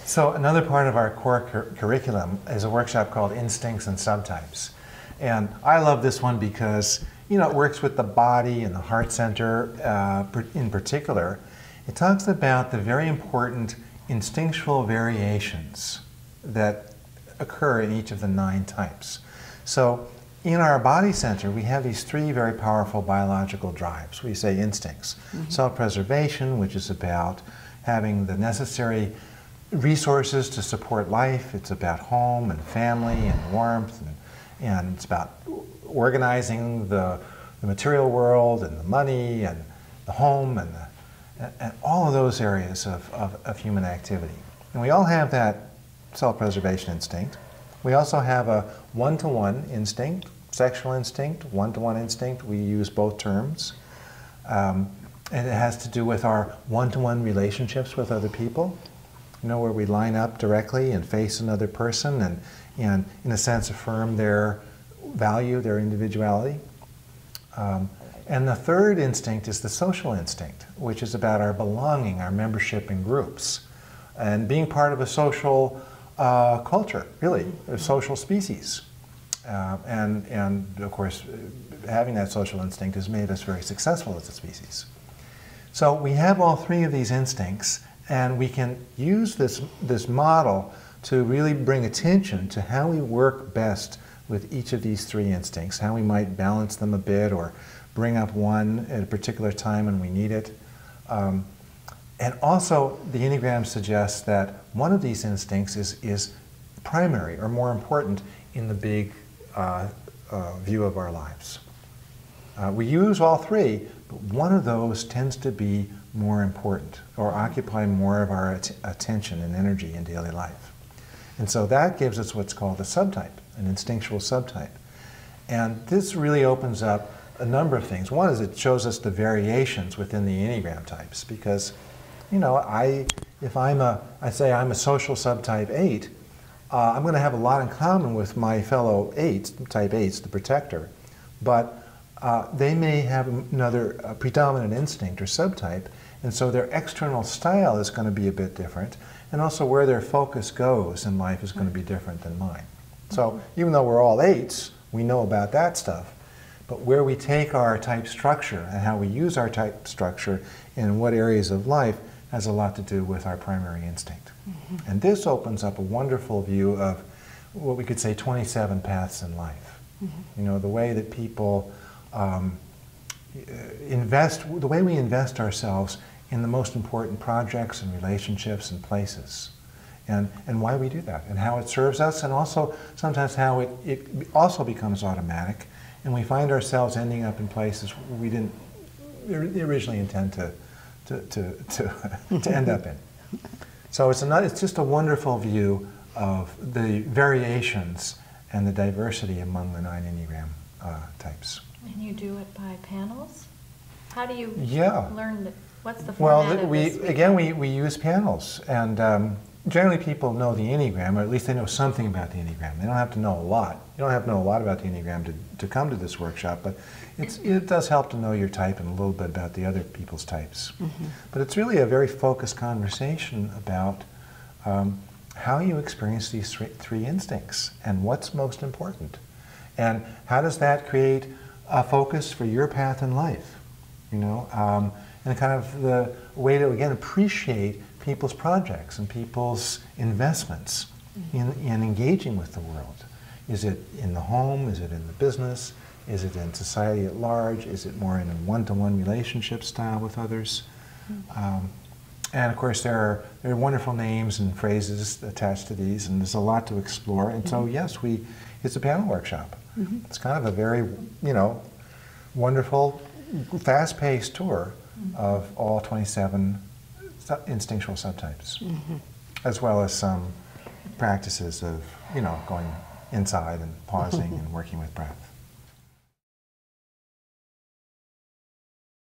So another part of our core curriculum is a workshop called Instincts and Subtypes. And I love this one because, you know, it works with the body and the heart center in particular. It talks about the very important instinctual variations that occur in each of the 9 types. So in our body center, we have these 3 very powerful biological drives. We say instincts. Self-preservation, which is about having the necessary resources to support life. It's about home and family and warmth, and it's about organizing the material world and the money and the home and all of those areas of human activity. And we all have that self-preservation instinct. We also have a one-to-one instinct, sexual instinct, one-to-one instinct. We use both terms. And it has to do with our one-to-one relationships with other people, you know, where we line up directly and face another person and in a sense affirm their value, their individuality. And the third instinct is the social instinct, which is about our belonging, our membership in groups, and being part of a social culture, really, a social species. And of course, having that social instinct has made us very successful as a species. So we have all 3 of these instincts, and we can use this model to really bring attention to how we work best with each of these 3 instincts, how we might balance them a bit or bring up one at a particular time when we need it. And also, the Enneagram suggests that one of these instincts is primary or more important in the big view of our lives. We use all 3, but one of those tends to be more important or occupy more of our attention and energy in daily life. And so that gives us what's called a subtype, an instinctual subtype. And this really opens up a number of things. One is it shows us the variations within the Enneagram types, because, you know, I say I'm a social subtype 8, I'm going to have a lot in common with my fellow 8s, type 8s, the protector, but they may have another predominant instinct or subtype, and so their external style is going to be a bit different, and also where their focus goes in life is going to be different than mine. So even though we're all 8s, we know about that stuff, but where we take our type structure and how we use our type structure in what areas of life has a lot to do with our primary instinct. And this opens up a wonderful view of what we could say 27 paths in life. You know, the way that people the way we invest ourselves in the most important projects and relationships and places, and why we do that, and how it serves us, and also sometimes how it also becomes automatic, and we find ourselves ending up in places we didn't originally intend to end up in. So it's just a wonderful view of the variations and the diversity among the 9 Enneagram types. And you do it by panels? How do you learn, what's the format of this? Again, we use panels, and generally people know the Enneagram, or at least they know something about the Enneagram. They don't have to know a lot. You don't have to know a lot about the Enneagram to come to this workshop, but it does help to know your type and a little bit about the other people's types. But it's really a very focused conversation about how you experience these 3 instincts and what's most important. And how does that create a focus for your path in life? You know, and kind of the way to, again, appreciate people's projects and people's investments in engaging with the world. Is it in the home? Is it in the business? Is it in society at large? Is it more in a one-to-one relationship style with others? And of course, there are wonderful names and phrases attached to these, and there's a lot to explore. And so, yes, it's a panel workshop. It's kind of a very, you know, wonderful, fast-paced tour of all 27 instinctual subtypes, as well as some practices of, you know, going inside and pausing and working with breath.